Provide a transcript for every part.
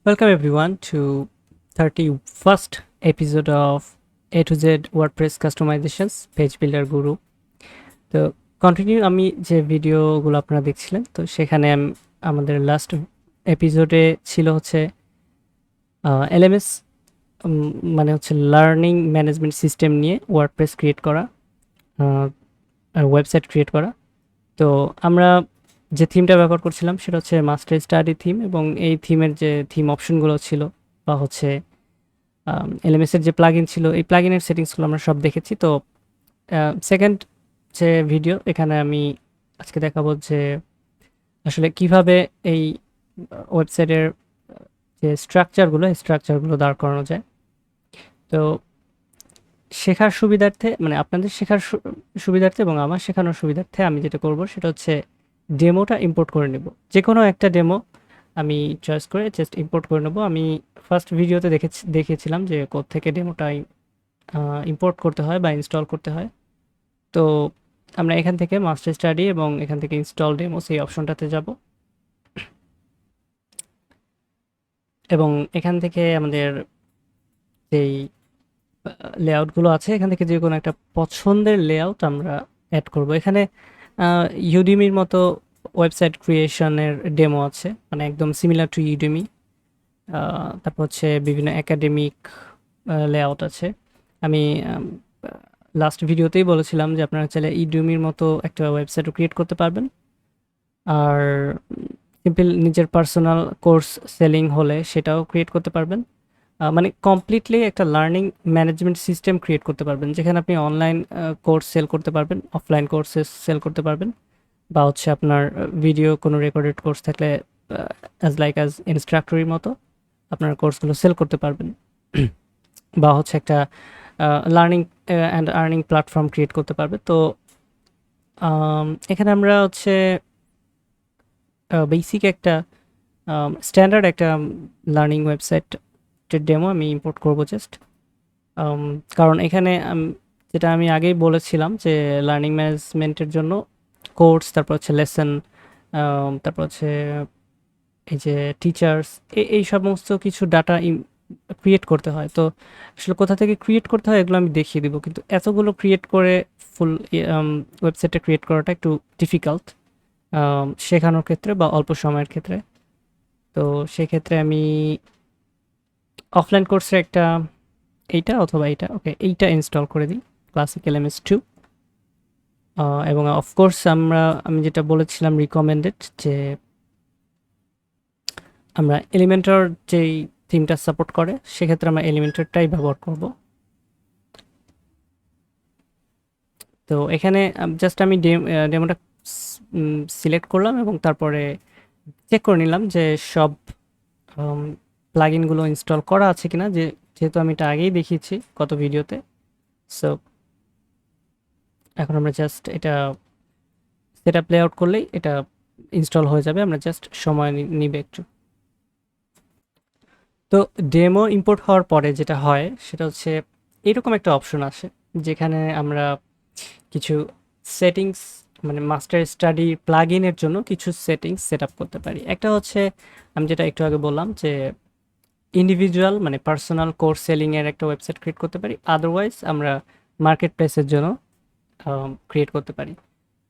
Welcome everyone to 31st episode of A to Z WordPress Customizations Page Builder Guru. তো continue আমি যে ভিডিওগুলো আপনারা দেখছিলেন তো সেখানে আমাদের লাস্ট এপিসোডে ছিল হচ্ছে এলএমএস মানে হচ্ছে লার্নিং ম্যানেজমেন্ট সিস্টেম নিয়ে ওয়ার্ডপ্রেস ক্রিয়েট করা, ওয়েবসাইট ক্রিয়েট করা। তো আমরা যে থিমটা ব্যবহার করছিলাম সেটা হচ্ছে মাস্টার স্টাডি থিম, এবং এই থিমের যে থিম অপশনগুলো ছিল বা হচ্ছে এলএমএস এর যে প্লাগইন ছিল, এই প্লাগইনের সেটিংসগুলো আমরা সব দেখেছি। তো সেকেন্ড যে ভিডিও, এখানে আমি আজকে দেখাবো যে আসলে কিভাবে এই ওয়েবসাইটের যে স্ট্রাকচারগুলো দাঁড় করানো যায়। তো শেখার সুবিধার্থে, মানে আপনাদের শেখার সুবিধার্থে এবং আমার শেখানোর সুবিধার্থে আমি যেটা করব সেটা হচ্ছে ডেমোটা ইম্পোর্ট করে নেব। যে কোনো একটা ডেমো আমি চয়েস করে জাস্ট ইম্পোর্ট করে নেব। আমি ফার্স্ট ভিডিওতে দেখিয়েছিলাম যে কোত্থেকে ডেমোটা ইম্পোর্ট করতে হয় বা ইনস্টল করতে হয়। তো আমরা এখান থেকে মাস্টার স্টাডি এবং এখান থেকে ইনস্টল ডেমো সেই অপশনটাতে যাব, এবং এখান থেকে আমাদের যেই লেআউটগুলো আছে এখান থেকে যে কোনো একটা পছন্দের লেআউট আমরা অ্যাড করব। এখানে ইউডিমির মতো ওয়েবসাইট ক্রিয়েশনের ডেমো আছে, মানে একদম সিমিলার টু ইউডিমি। তারপর হচ্ছে বিভিন্ন একাডেমিক লেআউট আছে। আমি লাস্ট ভিডিওতেই বলেছিলাম যে আপনারা চাইলে ইউডিমির মতো একটা ওয়েবসাইটও ক্রিয়েট করতে পারবেন। আর সিম্পল নিজের পার্সোনাল কোর্স সেলিং হলে সেটাও ক্রিয়েট করতে পারবেন। মানে কমপ্লিটলি একটা লার্নিং ম্যানেজমেন্ট সিস্টেম ক্রিয়েট করতে পারবেন, যেখানে আপনি অনলাইন কোর্স সেল করতে পারবেন, অফলাইন কোর্সেস সেল করতে পারবেন, বা হচ্ছে আপনার ভিডিও কোনো রেকর্ডেড কোর্স থাকলে অ্যাজ ইনস্ট্রাক্টরির মতো আপনার কোর্সগুলো সেল করতে পারবেন। বা হচ্ছে একটা learning and earning platform create করতে পারবে। তো এখানে আমরা হচ্ছে বেসিক একটা স্ট্যান্ডার্ড একটা লার্নিং ওয়েবসাইটের ডেমো আমি ইম্পোর্ট করব জাস্ট। কারণ এখানে যেটা আমি আগেই বলেছিলাম যে লার্নিং ম্যানেজমেন্টের জন্য কোর্স, তারপর হচ্ছে লেসন, তারপর হচ্ছে এই যে টিচার্স, এই সমস্ত কিছু ডাটা ক্রিয়েট করতে হয়। তো আসলে কোথা থেকে ক্রিয়েট করতে হয় এগুলো আমি দেখিয়ে দিব, কিন্তু এতগুলো ক্রিয়েট করে ফুল ওয়েবসাইটটা ক্রিয়েট করাটা একটু ডিফিকাল্ট শেখানোর ক্ষেত্রে বা অল্প সময়ের ক্ষেত্রে। তো সেক্ষেত্রে আমি অফলাইন কোর্সের একটা এইটা অথবা এইটা, ওকে, এইটা ইনস্টল করে দিই, ক্লাসিক LMS2। এবং অফকোর্স আমি যেটা বলেছিলাম রিকমেন্ডেড, যে আমরা এলিমেন্টর যেই থিমটা সাপোর্ট করে সেক্ষেত্রে আমরা এলিমেন্টরটাই ব্যবহার করব। তো এখানে জাস্ট আমি ডেমোটা সিলেক্ট করলাম এবং তারপরে চেক করে নিলাম যে সব প্লাগইনগুলো ইনস্টল করা আছে কিনা, যেহেতু আমি এটা আগেই দেখিয়েছি গত ভিডিওতে। সো এখন আমরা জাস্ট এটা সেট আপ লেআউট করলেই এটা ইনস্টল হয়ে যাবে, আমরা জাস্ট সময় নিবে একটু। তো ডেমো ইম্পোর্ট হওয়ার পরে যেটা হয় সেটা হচ্ছে এরকম একটা অপশন আসে, যেখানে আমরা কিছু সেটিংস, মানে মাস্টার স্টাডি প্লাগইনের জন্য কিছু সেটিংস সেট আপ করতে পারি। একটা হচ্ছে আমি যেটা একটু আগে বললাম যে ইন্ডিভিজুয়াল মানে পার্সোনাল কোর্স সেলিংয়ের একটা ওয়েবসাইট ক্রিয়েট করতে পারি, আদারওয়াইজ আমরা মার্কেট প্লেসের জন্য ক্রিয়েট করতে পারি।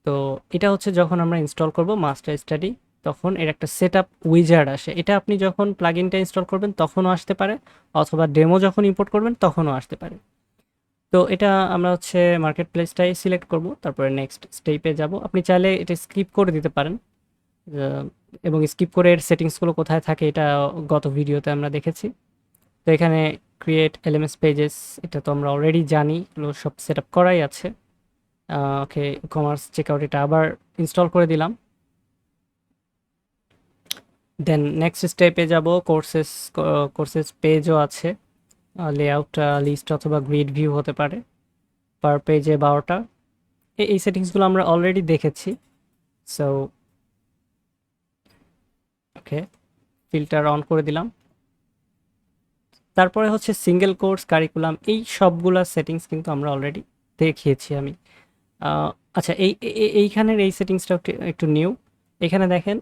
তো এটা হচ্ছে যখন আমরা ইনস্টল করব মাস্টার স্টাডি, তখন এর একটা সেট আপ উইজার্ড আসে। এটা আপনি যখন প্লাগইনটা ইনস্টল করবেন তখনও আসতে পারে, অথবা ডেমো যখন ইম্পোর্ট করবেন তখনও আসতে পারে। তো এটা আমরা হচ্ছে মার্কেট প্লেসটাই সিলেক্ট করব, তারপরে নেক্সট স্টেপে যাব। আপনি চাইলে এটা স্কিপ করে দিতে পারেন, এবং স্কিপ করে এর সেটিংসগুলো কোথায় থাকে এটা গত ভিডিওতে আমরা দেখেছি। তো এখানে ক্রিয়েট এলএমএস পেজেস, এটা তো আমরা অলরেডি জানি, এগুলো সব সেট আপ করাই আছে। ওকে, কমার্স চেকআউট এটা আবার ইনস্টল করে দিলাম। দেন নেক্সট স্টেপে যাব, কোর্সেস পেজও আছে, লেআউটটা লিস্ট অথবা গ্রিড ভিউ হতে পারে, পার পেজে 12টা। এই সেটিংসগুলো আমরা অলরেডি দেখেছি। সো ওকে, ফিল্টার অন করে দিলাম। তারপরে হচ্ছে সিঙ্গেল কোর্স কারিকুলাম, এই সবগুলা সেটিংস কিন্তু আমরা অলরেডি দেখিয়েছি আমি। আচ্ছা, এইখানের এই সেটিংসটা একটু নিউ। এখানে দেখেন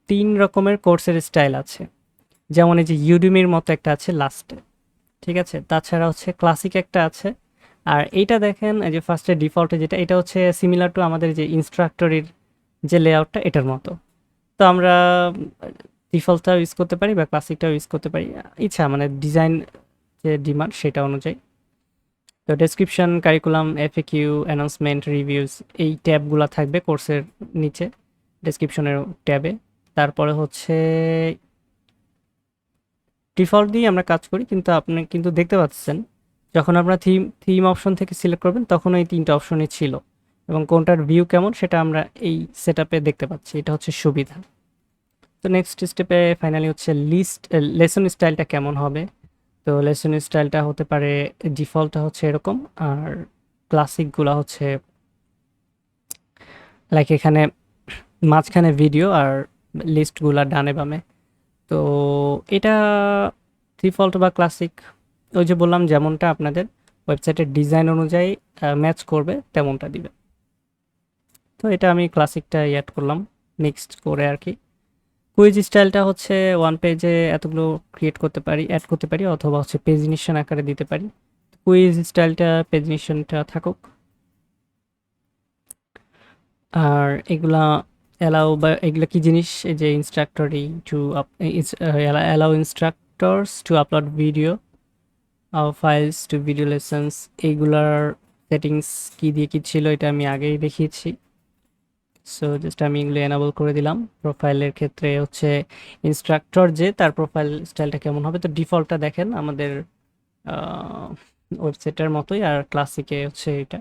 3 রকমের কোর্সের স্টাইল আছে। যেমন এই যে ইউডেমির মতো একটা আছে লাস্টে, ঠিক আছে? তাছাড়া হচ্ছে ক্লাসিক একটা আছে। আর এইটা দেখেন এই যে ফার্স্টে ডিফল্টে যেটা, এটা হচ্ছে সিমিলার টু আমাদের যে ইনস্ট্রাক্টরের যে লেআউটটা এটার মতো। তো আমরা ডিফল্টটাও ইউজ করতে পারি বা ক্লাসিকটাও ইউজ করতে পারি, ইচ্ছা মানে ডিজাইন যে ডিমান্ড সেটা অনুযায়ী। তো description, curriculum, FAQ, announcement, reviews, এই ট্যাবগুলা থাকবে কোর্সের নিচে ডেসক্রিপশনের ট্যাবে। তারপরে হচ্ছে ডিফল্ট দিয়ে আমরা কাজ করি, কিন্তু আপনি কিন্তু দেখতে পাচ্ছেন যখন আপনারা থিম থিম অপশন থেকে সিলেক্ট করবেন তখন এই তিনটা অপশনই ছিল, এবং কোনটার ভিউ কেমন সেটা আমরা এই সেট আপে দেখতে পাচ্ছি। এটা হচ্ছে সুবিধা। তো নেক্সট স্টেপে ফাইনালি হচ্ছে লেসন স্টাইলটা কেমন হবে। তো লেসন স্টাইলটা হতে পারে, ডিফল্টটা হচ্ছে এরকম, আর ক্লাসিকগুলা হচ্ছে লাইক এখানে মাঝখানে ভিডিও আর লিস্টগুলা ডানে বামে। তো এটা ডিফল্ট বা ক্লাসিক ওই যে বললাম যেমনটা আপনাদের ওয়েবসাইটের ডিজাইন অনুযায়ী ম্যাচ করবে তেমনটা দিবে। তো এটা আমি ক্লাসিকটা অ্যাড করলাম মিক্সড করে আর কি। কুইজ স্টাইলটা হচ্ছে ওয়ান পেজে এতগুলো ক্রিয়েট করতে পারি, অ্যাড করতে পারি, অথবা হচ্ছে পেজিনেশন আকারে দিতে পারি। কুইজ স্টাইলটা পেজিনেশনটা থাকুক। আর এগুলা অ্যালাউ বা এগুলা কি জিনিস, এই যে ইনস্ট্রাক্টরি to allow instructors to upload video files to video lessons, এইগুলার সেটিংস কি দিয়ে কি ছিল এটা আমি আগেই দেখিয়েছি। সো জাস্ট আমি এগুলো এনাবল করে দিলাম। প্রোফাইলের ক্ষেত্রে হচ্ছে ইনস্ট্রাক্টর যে তার প্রোফাইল স্টাইলটা কেমন হবে, তো ডিফল্টটা দেখেন আমাদের ওয়েবসাইটের মতোই, আর ক্লাসিকে হচ্ছে এটা,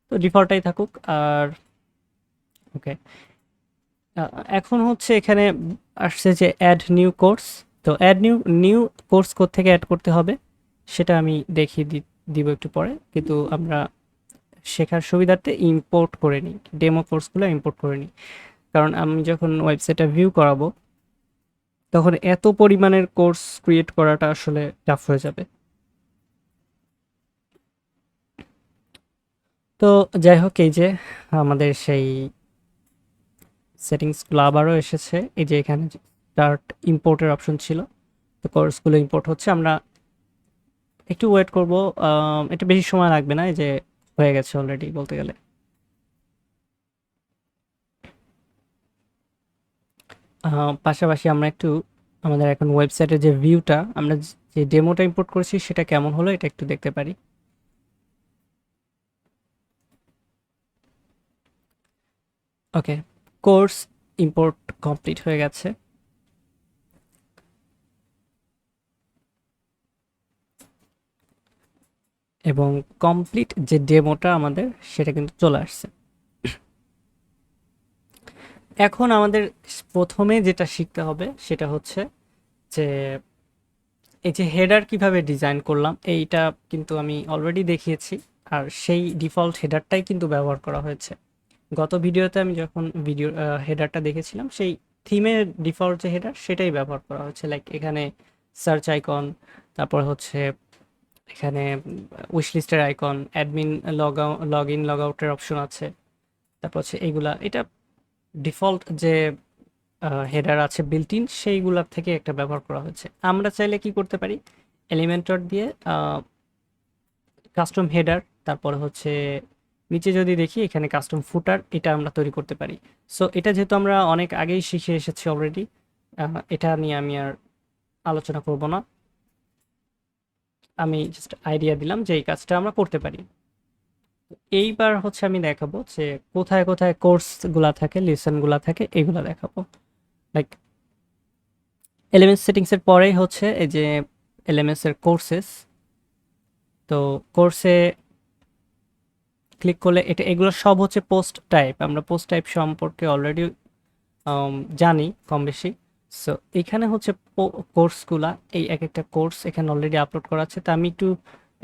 তো ডিফল্টটাই থাকুক। আর ওকে, এখন হচ্ছে এখানে আসছে যে অ্যাড নিউ কোর্স। তো অ্যাড নিউ নিউ কোর্স কোত্থেকে অ্যাড করতে হবে সেটা আমি দেখিয়ে দিব একটু পরে, কিন্তু আমরা শেখার সুবিধার্থে ইম্পোর্ট করে নিই, ডেমো কোর্সগুলো ইম্পোর্ট করে নিই। কারণ আমি যখন ওয়েবসাইটটা ভিউ করাবো তখন এত পরিমাণের কোর্স ক্রিয়েট করাটা আসলে টাফ হয়ে যাবে। তো যাই হোক, এই যে আমাদের সেই সেটিংসগুলো আবারও এসেছে। এই যে এখানে স্টার্ট ইম্পোর্টের অপশন ছিল, তো কোর্সগুলো ইম্পোর্ট হচ্ছে। আমরা একটু ওয়েট করব, এটা বেশি সময় লাগবে না, এই যে হয়ে গেছে অলরেডি বলতে গেলে। পাশাপাশি আমরা একটু আমাদের এখন ওয়েবসাইটের যে ভিউটা, আমরা যে ডেমোটা ইম্পোর্ট করেছি সেটা কেমন হলো এটা একটু দেখতে পারি। ওকে, কোর্স ইম্পোর্ট কমপ্লিট হয়ে গেছে, এবং কমপ্লিট যে ডেমোটা আমাদের সেটা কিন্তু চলে আসছে। এখন আমাদের প্রথমে যেটা শিখতে হবে সেটা হচ্ছে যে এই যে হেডার কিভাবে ডিজাইন করলাম এইটা কিন্তু আমি অলরেডি দেখিয়েছি, আর সেই ডিফল্ট হেডারটাই কিন্তু ব্যবহার করা হয়েছে। গত ভিডিওতে আমি যখন ভিডিও হেডারটা দেখেছিলাম সেই থিমের ডিফল্ট যে হেডার সেটাই ব্যবহার করা হয়েছে। লাইক এখানে সার্চ আইকন, তারপর হচ্ছে এখানে উইশ লিস্টের icon, admin log in log আউটের অপশন আছে, তারপর হচ্ছে এইগুলা, এটা ডিফল্ট যে হেডার আছে বিল্ট ইন সেইগুলার থেকে একটা ব্যবহার করা হয়েছে। আমরা চাইলে কি করতে পারি, এলিমেন্টর দিয়ে কাস্টম হেডার, তারপরে হচ্ছে নিচে যদি দেখি এখানে কাস্টম ফুটার, এটা আমরা তৈরি করতে পারি। সো এটা যেহেতু আমরা অনেক আগেই শিখে এসেছি অলরেডি, এটা নিয়ে আমি আর আলোচনা করব না। আমি জাস্ট আইডিয়া দিলাম যে এই কাজটা আমরা করতে পারি। এইবার হচ্ছে আমি দেখাবো যে কোথায় কোথায় কোর্সগুলা থাকে, লেসনগুলা থাকে, এগুলা দেখাবো। লাইক এলএমএস সেটিংসের পরেই হচ্ছে এই যে এলএমএস এর কোর্সেস। তো কোর্সে ক্লিক করলে এটা, এগুলো সব হচ্ছে পোস্ট টাইপ। আমরা পোস্ট টাইপ সম্পর্কে অলরেডি জানি কম বেশি। সো এখানে হচ্ছে কোর্সগুলা, এই এক একটা কোর্স এখানে অলরেডি আপলোড করা আছে। তা আমি একটু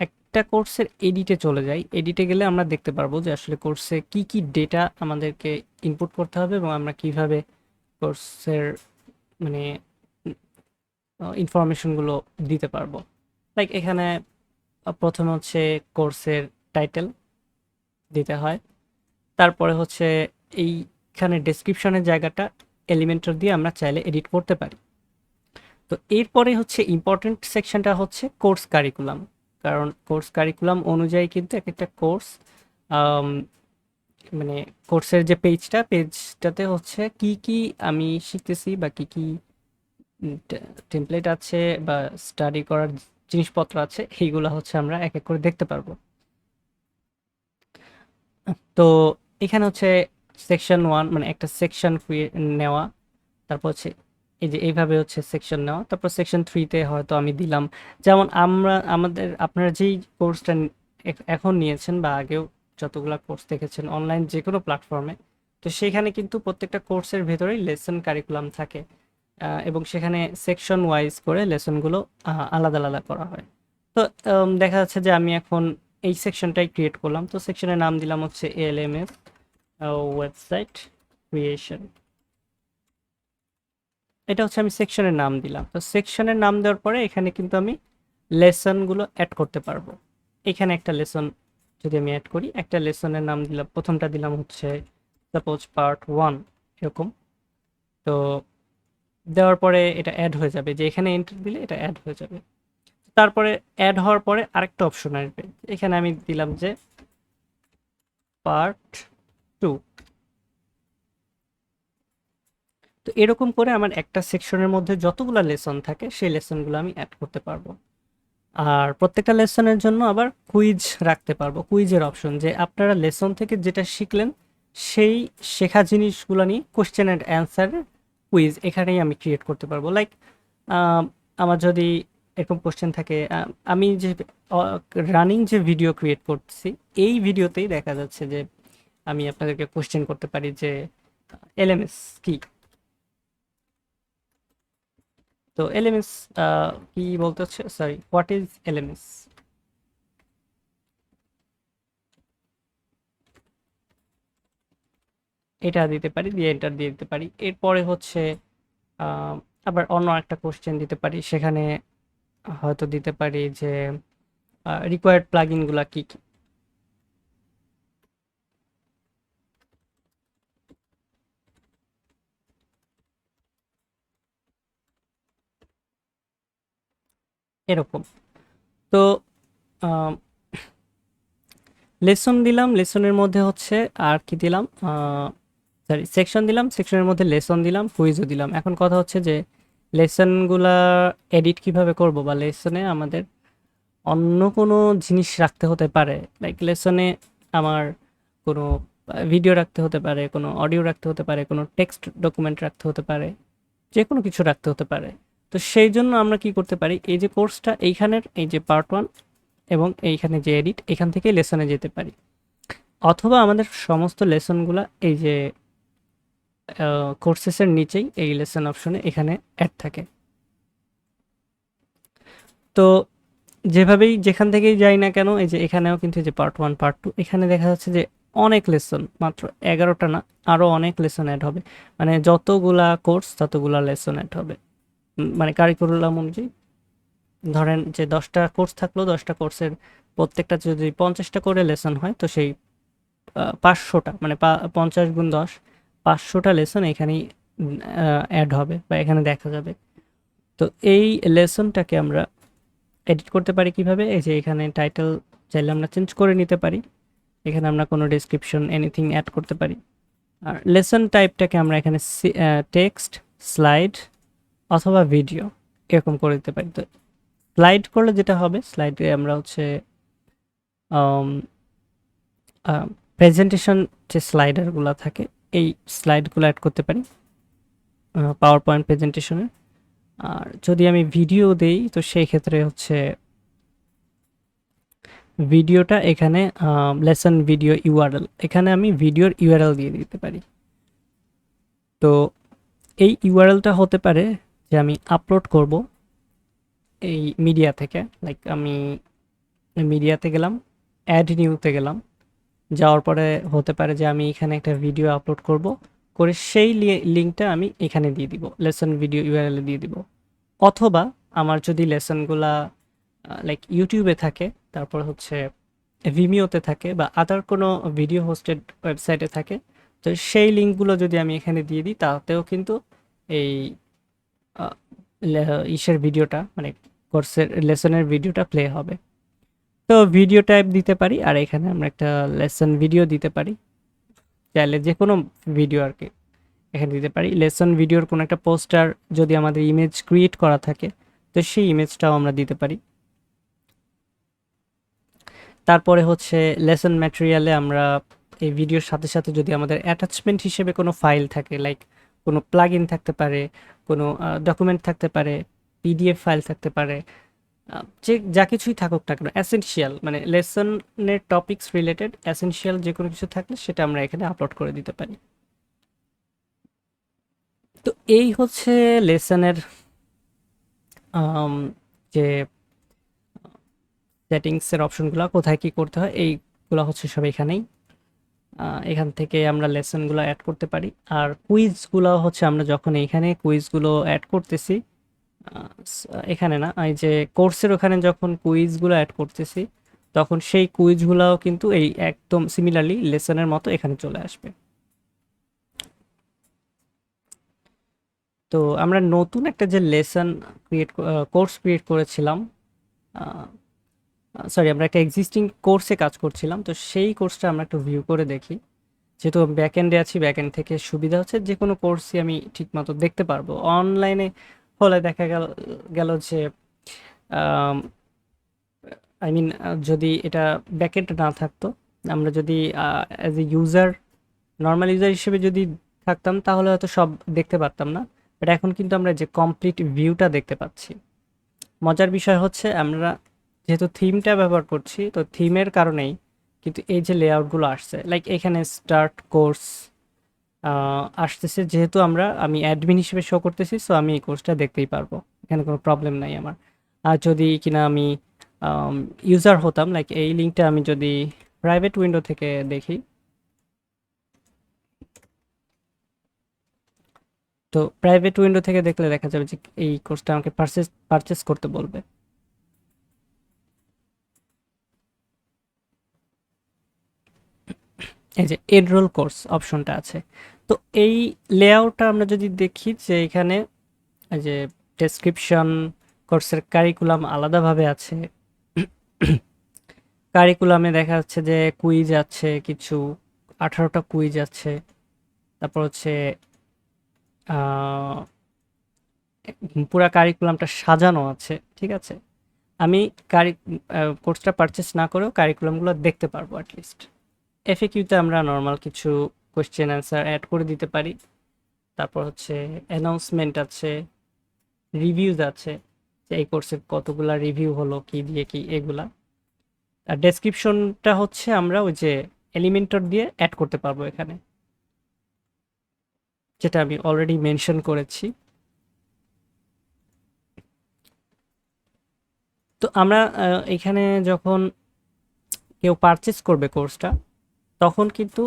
একটা কোর্সের এডিটে চলে যাই। এডিটে গেলে আমরা দেখতে পারবো যে আসলে কোর্সে কি কি ডেটা আমাদেরকে ইনপুট করতে হবে এবং আমরা কিভাবে কোর্সের মানে ইনফরমেশনগুলো দিতে পারবো। লাইক এখানে প্রথমে হচ্ছে কোর্সের টাইটেল দিতে হয়, তারপরে হচ্ছে এইখানে ডেসক্রিপশনের জায়গাটা এলিমেন্টর দিয়ে আমরা চাইলে এডিট করতে পারি। তো তো এরপরে হচ্ছে ইম্পর্টেন্ট সেকশনটা হচ্ছে কোর্স কারিকুলাম, কারণ কোর্স কারিকুলাম অনুযায়ী কিন্তু এক একটা কোর্স, মানে কোর্সের যে পেজটাতে হচ্ছে কি কি আমি শিখতেছি বা কি কি টেমপ্লেট আছে বা স্টাডি করার জিনিসপত্র আছে, এইগুলো হচ্ছে আমরা এক এক করে দেখতে পারবো। তো এখানে হচ্ছে সেকশন ওয়ান, মানে একটা সেকশন নেওয়া, তারপর হচ্ছে এই যে এইভাবে হচ্ছে সেকশন নেওয়া, তারপর সেকশন থ্রিতে হয়তো আমি দিলাম, যেমন আপনারা যেই কোর্সটা এখন নিয়েছেন বা আগেও যতগুলা কোর্স দেখেছেন অনলাইন যে কোনো প্ল্যাটফর্মে, তো সেখানে কিন্তু প্রত্যেকটা কোর্সের ভেতরেই লেসন কারিকুলাম থাকে, এবং সেখানে সেকশন ওয়াইজ করে লেসনগুলো আলাদা আলাদা করা হয়। তো দেখা যাচ্ছে যে আমি এখন এই সেকশনটাই ক্রিয়েট করলাম, তো সেকশনের নাম দিলাম হচ্ছে এলএমএস ওয়েবসাইট ক্রিয়েশন। এটা হচ্ছে আমি সেকশনের নাম দিলাম। তো সেকশনের নাম দেওয়ার পরে এখানে কিন্তু আমি লেসনগুলো অ্যাড করতে পারবো। এখানে একটা লেসন যদি আমি অ্যাড করি, একটা লেসনের নাম দিলাম, প্রথমটা দিলাম হচ্ছে সাপোজ পার্ট ওয়ান, এরকম। তো দেওয়ার পরে এটা অ্যাড হয়ে যাবে, যে এখানে এন্টার দিলে এটা অ্যাড হয়ে যাবে। তারপরে অ্যাড হওয়ার পরে আরেকটা অপশন আসবে, এখানে আমি দিলাম যে পার্ট টু। তো এরকম করে আমার একটা সেকশনের মধ্যে যতগুলো লেসন থাকে সেই লেসনগুলো আমি অ্যাড করতে পারবো। আর প্রত্যেকটা লেসনের জন্য আবার কুইজ রাখতে পারবো, কুইজের অপশন, যে আপনারা লেসন থেকে যেটা শিখলেন সেই শেখা জিনিসগুলো নিয়ে কোশ্চেন অ্যান্ড অ্যান্সারের কুইজ এখানেই আমি ক্রিয়েট করতে পারবো। লাইক আমার যদি এরকম কোশ্চেন থাকে, আমি যে রানিং যে ভিডিও ক্রিয়েট করছি, এই ভিডিওতেই দেখা যাচ্ছে যে আমি আপনাদেরকে কোশ্চেন করতে পারি যে এলএমএস কি। তো এলএমএস কি বলতে হচ্ছে, সরি, হোয়াট ইজ এলএমএস, এটা দিতে পারি, দিয়ে এন্টার দিয়ে দিতে পারি। এরপরে হচ্ছে আহ, আবার অন্য একটা কোশ্চেন দিতে পারি, সেখানে হয়তো দিতে পারি যে রিকোয়ার্ড প্লাগইন গুলা কি কি। এরকম। তো লেসন দিলাম, লেসনের মধ্যে হচ্ছে আর কি দিলাম, সরি সেকশন দিলাম, সেকশনের মধ্যে লেসন দিলাম, কুইজও দিলাম। এখন কথা হচ্ছে যে লেসনগুলা এডিট কিভাবে করব, বা লেসনে আমাদের অন্য কোনো জিনিস রাখতে হতে পারে, লাইক লেসনে আমার কোনো ভিডিও রাখতে হতে পারে, কোনো অডিও রাখতে হতে পারে, কোনো টেক্সট ডকুমেন্ট রাখতে হতে পারে, যে কোনো কিছু রাখতে হতে পারে। তো সেই জন্য আমরা কি করতে পারি, এই যে কোর্সটা এইখানের এই যে পার্ট ওয়ান এবং এইখানে যে এডিট, এখান থেকে লেসনে যেতে পারি, অথবা আমাদের সমস্ত লেসনগুলা এই যে কোর্সেসের নিচেই এই লেসন অপশনে এখানে অ্যাড থাকে। তো যেভাবেই যেখান থেকেই যাই না কেন, এই যে এখানেও কিন্তু এই যে পার্ট ওয়ান পার্ট টু, এখানে দেখা যাচ্ছে যে অনেক লেসন, মাত্র 11টা না, আরও অনেক লেসন অ্যাড হবে। মানে যতগুলা কোর্স ততগুলা লেসন অ্যাড হবে, মানে কারিকুলাম অনুযায়ী। ধরেন যে 10টা কোর্স থাকলো, 10টা কোর্সের প্রত্যেকটা যদি 50টা করে লেসন হয়, তো সেই 500টা, মানে 50 × 10, 500টা লেসন এখানেই অ্যাড হবে বা এখানে দেখা যাবে। তো এই লেসনটাকে আমরা এডিট করতে পারি কিভাবে, এই যে এখানে টাইটেল চাইলে আমরা চেঞ্জ করে নিতে পারি, এখানে আমরা কোনো ডেসক্রিপশন এনিথিং অ্যাড করতে পারি। আর লেসন টাইপটাকে আমরা এখানে টেক্সট, স্লাইড অথবা ভিডিও এরকম করে দিতে পারি। তো স্লাইড করলে যেটা হবে, স্লাইডে আমরা হচ্ছে প্রেজেন্টেশন যে স্লাইডারগুলো থাকে এই স্লাইডগুলো অ্যাড করতে পারি পাওয়ার পয়েন্ট প্রেজেন্টেশনের। আর যদি আমি ভিডিও দেই, তো সেই ক্ষেত্রে হচ্ছে ভিডিওটা এখানে লেসন ভিডিও ইউআরএল, এখানে আমি ভিডিওর ইউআরএল দিয়ে দিতে পারি। তো এই ইউআরএলটা হতে পারে যে আমি আপলোড করব এই মিডিয়া থেকে, লাইক আমি মিডিয়াতে গেলাম, অ্যাড নিউতে গেলাম, যাওয়ার পরে হতে পারে যে আমি এখানে একটা ভিডিও আপলোড করব, করে সেই লিঙ্কটা আমি এখানে দিয়ে দিব, লেসন ভিডিও ইউআরএল দিয়ে দিব। অথবা আমার যদি লেসনগুলা লাইক ইউটিউবে থাকে, তারপর হচ্ছে ভিমিওতে থাকে বা আদার কোনো ভিডিও হোস্টেড ওয়েবসাইটে থাকে, তো সেই লিঙ্কগুলো যদি আমি এখানে দিয়ে দিই, তাতেও কিন্তু এই ইসের ভিডিওটা মানে কোর্সের লেসনের ভিডিওটা প্লে হবে। তো ভিডিও টাইপ দিতে পারি, আর এখানে আমরা একটা লেসন ভিডিও দিতে পারি, চাইলে যে কোনো ভিডিও আর কি এখানে দিতে পারি। লেসন ভিডিওর কোনো একটা পোস্টার যদি আমাদের ইমেজ ক্রিয়েট করা থাকে, তো সেই ইমেজটাও আমরা দিতে পারি। তারপরে হচ্ছে লেসন ম্যাটেরিয়ালে আমরা এই ভিডিওর সাথে সাথে যদি আমাদের অ্যাটাচমেন্ট হিসেবে কোনো ফাইল থাকে, লাইক কোনো প্লাগইন থাকতে পারে, কোনো ডকুমেন্ট থাকতে পারে, পিডিএফ ফাইল থাকতে পারে, যে যা কিছুই থাকুক না কেন, এসেনশিয়াল মানে লেসনের টপিকস রিলেটেড এসেনশিয়াল যে কোনো কিছু থাকলে সেটা আমরা এখানে আপলোড করে দিতে পারি। তো এই হচ্ছে লেসনের যে সেটিংসের অপশনগুলো, কোথায় কি করতে হয় এইগুলো হচ্ছে সব এখানেই। এখান থেকে আমরা লেসনগুলো অ্যাড করতে পারি। আর কুইজগুলো হচ্ছে আমরা যখন এইখানে কুইজগুলো অ্যাড করতেছি, এখানে না, এই যে কোর্সের ওখানে যখন কুইজগুলো অ্যাড করতেছি, তখন সেই কুইজগুলোও কিন্তু এই একদম সিমিলারলি লেসনের মতো এখানে চলে আসবে। তো আমরা নতুন একটা যে লেসন কোর্স ক্রিয়েট করেছিলাম, সরি আমরা একটা এক্সিস্টিং কোর্সে কাজ করছিলাম, তো সেই কোর্সটা আমরা একটু ভিউ করে দেখি। যেহেতু ব্যাকএন্ডে আছি, ব্যাকএন্ড থেকে সুবিধা হচ্ছে যে কোনো কোর্সই আমি ঠিকমতো দেখতে পারবো। অনলাইনে হলে দেখা গেল যে আই মিন যদি এটা ব্যাকএন্ড না থাকতো, আমরা যদি as a user, normal user হিসেবে যদি থাকতাম, তাহলে হয়তো সব দেখতে পারতাম না। বাট এখন কিন্তু আমরা যে কমপ্লিট ভিউটা দেখতে পাচ্ছি। মজার বিষয় হচ্ছে আমরা যেহেতু থিমটা ব্যবহার করছি, তো থিমের কারণেই কিন্তু এই যে লেআউটগুলো আসছে, লাইক এখানে স্টার্ট কোর্স আসতেছে, যেহেতু আমি অ্যাডমিন হিসেবে শো করতেছি, সো আমি এই কোর্সটা দেখতেই পারবো, এখানে কোনো প্রবলেম নাই আমার। আর যদি কিনা আমি ইউজার হতাম, লাইক এই লিঙ্কটা আমি যদি প্রাইভেট উইন্ডো থেকে দেখি, তো প্রাইভেট উইন্ডো থেকে দেখলে দেখা যাবে যে এই কোর্সটা আমাকে পারচেস করতে বলবে। এই যে এনরোল কোর্স অপশনটা আছে। তো এই লেআউটটা আমরা যদি দেখি যে এখানে এই যে ডেসক্রিপশন, কোর্সের কারিকুলাম আলাদাভাবে আছে। কারিকুলামে দেখা যাচ্ছে যে কুইজ আছে কিছু, 18টা কুইজ আছে। তারপর হচ্ছে পুরা কারিকুলামটা সাজানো আছে, ঠিক আছে। আমি কারি কোর্সটা পারচেস না করেও কারিকুলামগুলো দেখতে পারবো অ্যাটলিস্ট। এফএকিউতে আমরা নর্মাল কিছু কোয়েশ্চেন অ্যান্সার অ্যাড করে দিতে পারি। তারপর হচ্ছে অ্যানাউন্সমেন্ট আছে, রিভিউজ আছে, যে এই কোর্সের কতগুলা রিভিউ হলো, কি দিয়ে কি এগুলা। আর ডেসক্রিপশনটা হচ্ছে আমরা ওই যে এলিমেন্টর দিয়ে অ্যাড করতে পারবো এখানে, যেটা আমি অলরেডি মেনশন করেছি। তো আমরা এখানে যখন কেউ পারচেস করবে কোর্সটা, তখন কিন্তু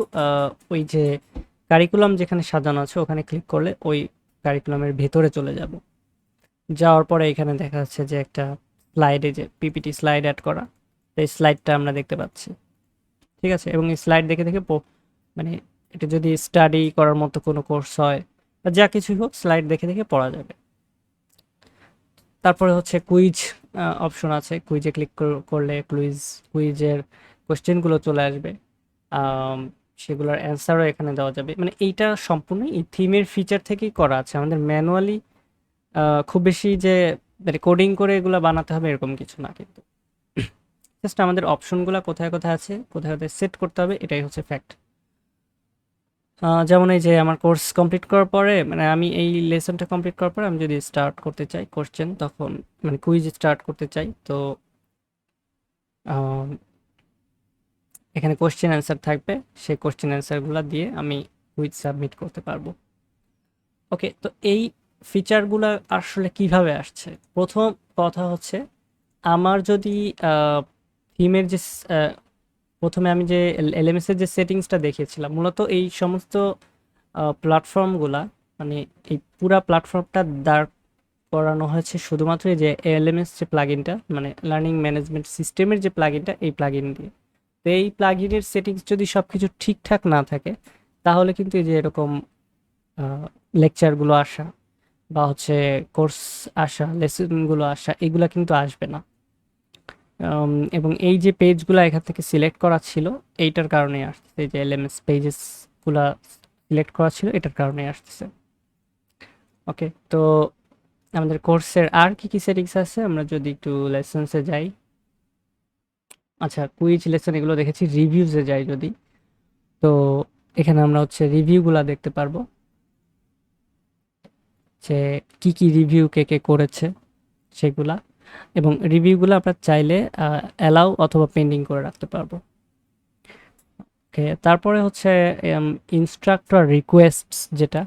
ওই যে কারিকুলাম যেখানে সাজানো আছে ওখানে ক্লিক করলে ওই কারিকুলামের ভেতরে চলে যাব। যাওয়ার পরে এখানে দেখা যাচ্ছে যে একটা স্লাইডে, যে পিপিটি স্লাইড অ্যাড করা, এই স্লাইডটা আমরা দেখতে পাচ্ছি, ঠিক আছে। এবং এই স্লাইড দেখে দেখে মানে এটা যদি স্টাডি করার মতো কোনো কোর্স হয় বা যা কিছুই হোক, স্লাইড দেখে দেখে পড়া যাবে। তারপরে হচ্ছে কুইজ অপশন আছে, কুইজে ক্লিক করলে কুইজের কোয়েশ্চেনগুলো চলে আসবে, সেগুলোর অ্যান্সারও এখানে দেওয়া যাবে। মানে এইটা সম্পূর্ণ এই থিমের ফিচার থেকেই করা আছে, আমাদের ম্যানুয়ালি খুব বেশি যে মানে কোডিং করে এগুলো বানাতে হবে এরকম কিছু না, কিন্তু জাস্ট আমাদের অপশনগুলো কোথায় কোথায় আছে, কোথায় কোথায় সেট করতে হবে, এটাই হচ্ছে ফ্যাক্ট। যেমন এই যে আমার কোর্স কমপ্লিট করার পরে, মানে আমি এই লেসনটা কমপ্লিট করার পরে আমি যদি স্টার্ট করতে চাই কোশ্চেন, তখন মানে কুইজ স্টার্ট করতে চাই, তো আম, এখানে কোশ্চেন অ্যান্সার থাকবে, সেই কোশ্চেন অ্যান্সারগুলো দিয়ে আমি কুইজ সাবমিট করতে পারবো। ওকে, তো এই ফিচারগুলো আসলে কিভাবে আসছে? প্রথম কথা হচ্ছে, আমার যদি থিমের যে প্রথমে আমি যে এলএমএস এর যে সেটিংসটা দেখিয়েছিলাম, মূলত এই সমস্ত প্ল্যাটফর্মগুলা, মানে এই পুরা প্ল্যাটফর্মটা দাঁড় করানো হয়েছে শুধুমাত্র এই যে এলএমএস যে প্লাগইনটা, মানে লার্নিং ম্যানেজমেন্ট সিস্টেমের যে প্লাগইনটা, এই প্লাগইন দিয়ে। তো এই প্লাগইনের সেটিংস যদি সব কিছু ঠিকঠাক না থাকে, তাহলে কিন্তু এই যে এরকম লেকচারগুলো আসা বা হচ্ছে কোর্স আসা, লেসনগুলো আসা, এগুলা কিন্তু আসবে না। এবং এই যে পেজগুলা এখান থেকে সিলেক্ট করা ছিল, এইটার কারণেই আসতেছে। এই যে এলএমএস পেজেসগুলা সিলেক্ট করা ছিল, এটার কারণেই আসতেছে। ওকে, তো আমাদের কোর্সের আর কি কি সেটিংস আছে আমরা যদি একটু লেসন্সে যাই। আচ্ছা, কুইজ লেসন এগুলো দেখেছি। রিভিউজে যাই যদি, তো এখানে আমরা হচ্ছে রিভিউগুলা দেখতে পারবো, যে কি কি রিভিউ কে কে করেছে সেগুলা। এবং রিভিউগুলো আমরা চাইলে অ্যালাউ অথবা পেন্ডিং করে রাখতে পারবো। ওকে, তারপরে হচ্ছে ইনস্ট্রাক্টর রিকোয়েস্টস, যেটা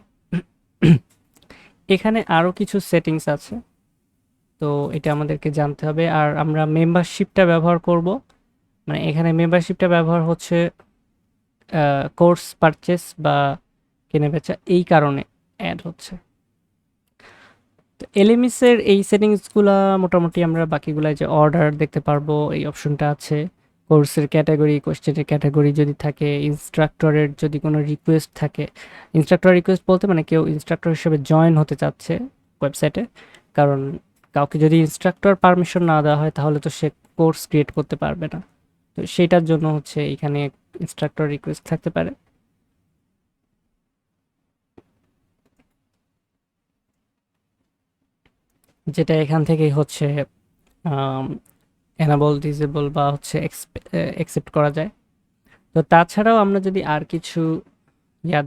এখানে আরো কিছু সেটিংস আছে। তো এটা আমাদেরকে জানতে হবে। আর আমরা মেম্বারশিপটা ব্যবহার করব, মানে এখানে মেম্বারশিপটা ব্যবহার হচ্ছে কোর্স পারচেস বা কেনাবেচা, এই কারণে অ্যাড হচ্ছে। তো এলএমএস এর এই সেটিংসগুলা মোটামুটি আমরা বাকিগুলা যে অর্ডার দেখতে পারবো, এই অপশনটা আছে। কোর্সের ক্যাটাগরি, কোশ্চেনের ক্যাটাগরি যদি থাকে, ইনস্ট্রাক্টরের যদি কোনো রিকোয়েস্ট থাকে। ইনস্ট্রাক্টর রিকোয়েস্ট বলতে মানে কেউ ইনস্ট্রাক্টর হিসেবে জয়েন হতে চাচ্ছে ওয়েবসাইটে। কারণ কাউকে যদি ইনস্ট্রাক্টর পারমিশন না দেওয়া হয় তাহলে তো সে কোর্স ক্রিয়েট করতে পারবে না। তো সেটার জন্য হচ্ছে এখানে ইনস্ট্রাক্টর রিকোয়েস্ট থাকতে পারে, যেটা এখান থেকেই হচ্ছে এনাবল, ডিসেবল বা হচ্ছে অ্যাকসেপ্ট করা যায়। তো তাছাড়াও আমরা যদি আর কিছু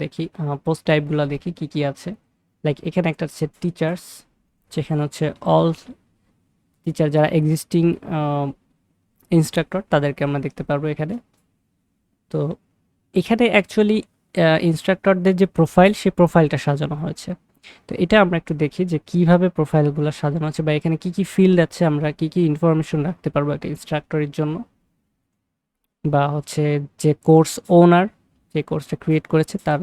দেখি, পোস্ট টাইপগুলো দেখি কি কি আছে। লাইক এখানে একটা হচ্ছে টিচার্স, যেখানে হচ্ছে অল টিচার যারা এক্সিস্টিং ইনস্ট্রাক্টর তাদেরকে আমরা দেখতে পারবো এখানে। তো এখানে অ্যাকচুয়ালি ইনস্ট্রাক্টরদের যে প্রোফাইল, সেই প্রোফাইলটা সাজানো হয়েছে। তো এটা আমরা একটু দেখি যে কিভাবে প্রোফাইলগুলো সাজানো আছে, বা এখানে কি কি ফিল্ড আছে, আমরা কি কি ইনফরমেশন রাখতে পারবো একটা ইনস্ট্রাক্টরের জন্য। বা হচ্ছে যে কোর্স ওনার, যে কোর্সটা ক্রিয়েট করেছে তার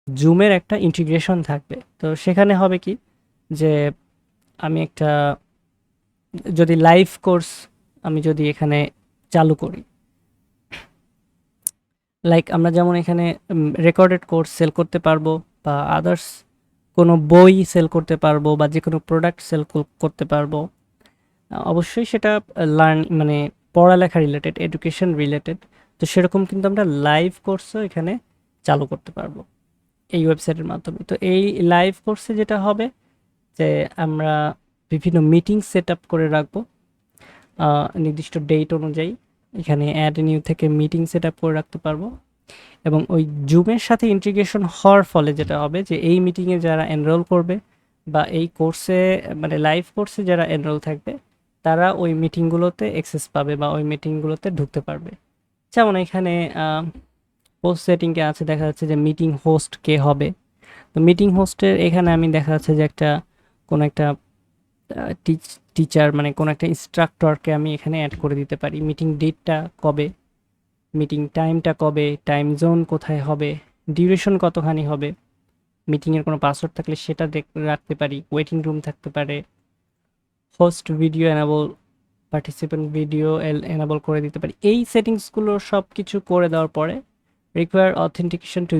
জুমের একটা ইন্টিগ্রেশন থাকবে। তো সেখানে হবে কি যে আমি একটা যদি লাইভ কোর্স আমি যদি এখানে চালু করি, লাইক আমরা যেমন এখানে রেকর্ডেড কোর্স সেল করতে পারবো বা আদার্স কোনো বই সেল করতে পারবো বা যে কোনো প্রোডাক্ট সেল করতে পারবো। অবশ্যই সেটা মানে পড়ালেখা রিলেটেড, এডুকেশন রিলেটেড। তো সেরকম কিন্তু আমরা লাইভ কোর্সও এখানে চালু করতে পারবো এই ওয়েবসাইটের মাধ্যমে। তো এই লাইভ কোর্সে যেটা হবে যে আমরা বিভিন্ন মিটিং সেট আপ করে রাখবো নির্দিষ্ট ডেট অনুযায়ী। এখানে অ্যাড নিউ থেকে মিটিং সেট আপ করে রাখতে পারবো এবং ওই জুমের সাথে ইন্টিগ্রেশন হওয়ার ফলে যেটা হবে যে এই মিটিংয়ে যারা এনরোল করবে বা এই কোর্সে মানে লাইভ কোর্সে যারা এনরোল থাকবে তারা ওই মিটিংগুলোতে অ্যাক্সেস পাবে বা ওই মিটিংগুলোতে ঢুকতে পারবে। যেমন এখানে পোস্ট সেটিংয়ে আছে, দেখা যাচ্ছে যে মিটিং হোস্ট কে হবে। তো মিটিং হোস্টের এখানে আমি দেখা যাচ্ছে যে কোনো একটা টিচার মানে কোনো একটা ইনস্ট্রাক্টরকে আমি এখানে অ্যাড করে দিতে পারি। মিটিং ডেটটা কবে, মিটিং টাইমটা কবে, টাইম জোন কোথায় হবে, ডিউরেশন কতখানি হবে, মিটিংয়ের কোনো পাসওয়ার্ড থাকলে সেটা রাখতে পারি, ওয়েটিং রুম থাকতে পারে, host video enable, participant video enable করে দিতে পারি। এই সেটিংসগুলো সব কিছু করে দেওয়ার পরে require authentication to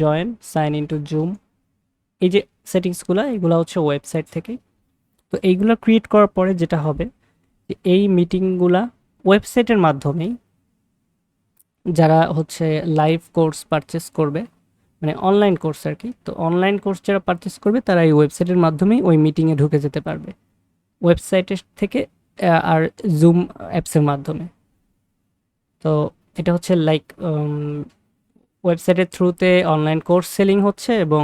join sign in to Zoom, এই যে সেটিংসগুলো এগুলো হচ্ছে ওয়েবসাইট থেকে। তো এইগুলো ক্রিয়েট করার পরে যেটা হবে যে এই মিটিংগুলা ওয়েবসাইটের মাধ্যমেই যারা হচ্ছে লাইভ কোর্স পারচেস করবে, মানে অনলাইন কোর্স আর কি, তো অনলাইন কোর্স যারা পারচেস করবে তারা এই ওয়েবসাইটের মাধ্যমেই ওই মিটিংয়ে ঢুকে যেতে পারবে ওয়েবসাইটের থেকে আর জুম অ্যাপসের মাধ্যমে। তো এটা হচ্ছে লাইক ওয়েবসাইটের থ্রুতে অনলাইন কোর্স সেলিং হচ্ছে এবং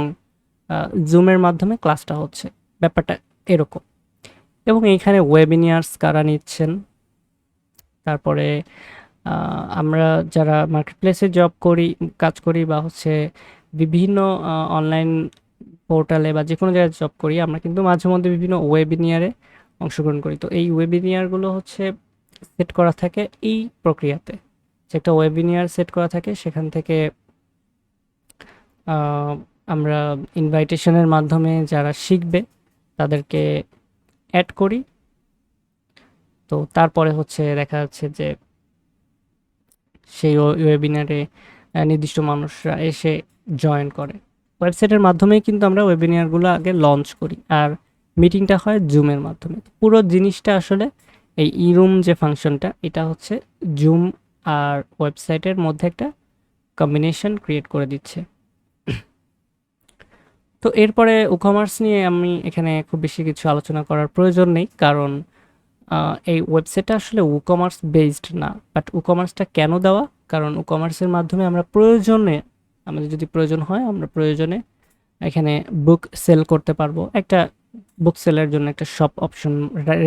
জুমের মাধ্যমে ক্লাসটা হচ্ছে, ব্যাপারটা এরকম। এবং এইখানে ওয়েবিনিয়ার্স কারা নিচ্ছেন, তারপরে আমরা যারা মার্কেট প্লেসে কাজ করি বা হচ্ছে বিভিন্ন অনলাইন পোর্টালে বা যে কোনো জায়গায় জব করি, আমরা কিন্তু মাঝে মধ্যে বিভিন্ন ওয়েবিনিয়ারে অংশগ্রহণ করি। তো এই ওয়েবিনিয়ারগুলো হচ্ছে সেট করা থাকে এই প্রক্রিয়াতে, যে একটা ওয়েবিনিয়ার সেট করা থাকে সেখান থেকে আমরা ইনভাইটেশনের মাধ্যমে যারা শিখবে তাদেরকে অ্যাড করি। তো তারপরে হচ্ছে দেখা যাচ্ছে যে সেই ওয়েবিনারে নির্দিষ্ট মানুষরা এসে জয়েন করে। ওয়েবসাইটের মাধ্যমেই কিন্তু আমরা ওয়েবিনারগুলো আগে লঞ্চ করি আর মিটিংটা হয় জুমের মাধ্যমে। পুরো জিনিসটা আসলে এই ইরুম যে ফাংশনটা, এটা হচ্ছে জুম আর ওয়েবসাইটের মধ্যে একটা কম্বিনেশন ক্রিয়েট করে দিচ্ছে। তো এরপরে উকমার্স নিয়ে আমি এখানে খুব বেশি কিছু আলোচনা করার প্রয়োজন নেই, কারণ এই ওয়েবসাইটটা আসলে উকমার্স বেসড না। বাট উকমার্সটা কেন দেওয়া, কারণ উকমার্সের মাধ্যমে আমরা প্রয়োজনে, আমাদের যদি প্রয়োজন হয় আমরা প্রয়োজনে এখানে বুক সেল করতে পারবো, একটা বুক সেলের জন্য একটা শপ অপশন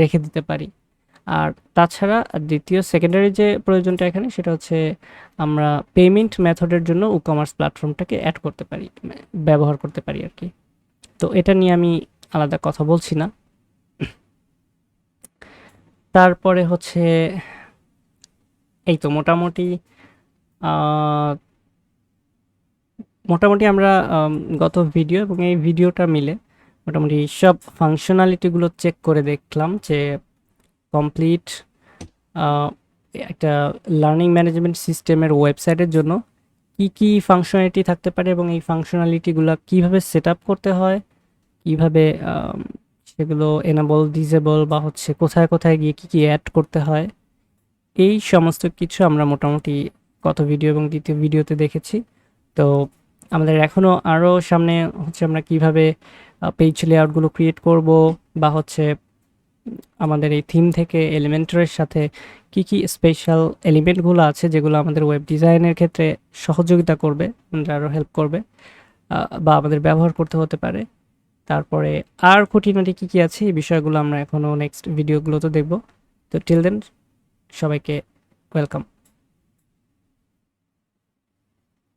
রেখে দিতে পারি। আর তাছাড়া দ্বিতীয় সেকেন্ডারি যে প্রয়োজনটা এখানে সেটা হচ্ছে আমরা পেমেন্ট মেথডের জন্য উকমার্স প্ল্যাটফর্মটাকে অ্যাড করতে পারি, ব্যবহার করতে পারি আর কি। তো এটা নিয়ে আমি আলাদা কথা বলছি না। তারপরে হচ্ছে এই তো মোটামুটি আমরা গত ভিডিও এবং এই ভিডিওটা মিলে মোটামুটি সব ফাংশনালিটিগুলো চেক করে দেখলাম যে কমপ্লিট একটা লার্নিং ম্যানেজমেন্ট সিস্টেমের ওয়েবসাইটের জন্য কি কি ফাংশনালিটি থাকতে পারে এবং এই ফাংশনালিটিগুলো কিভাবে সেট আপ করতে হয়, কিভাবে সেগুলো এনেবল ডিসেবল বা হচ্ছে কোথায় কোথায় গিয়ে কি কি অ্যাড করতে হয়, এই সমস্ত কিছু আমরা মোটামুটি গত ভিডিও এবং দ্বিতীয় ভিডিওতে দেখেছি। তো আমাদের এখনও আরও সামনে হচ্ছে আমরা কিভাবে পেজ লেআউটগুলো ক্রিয়েট করব বা হচ্ছে আমাদের এই থিম থেকে এলিমেন্টরের সাথে কি কি স্পেশাল এলিমেন্টগুলো আছে যেগুলো আমাদের ওয়েব ডিজাইনের ক্ষেত্রে সহযোগিতা করবে, আরও হেল্প করবে বা আমাদের ব্যবহার করতে হতে পারে। তারপরে আর খুঁটিনাটি কী কী আছে এই বিষয়গুলো আমরা এখনও নেক্সট ভিডিওগুলোতে দেখব। তো টিল দেন সবাইকে ওয়েলকাম।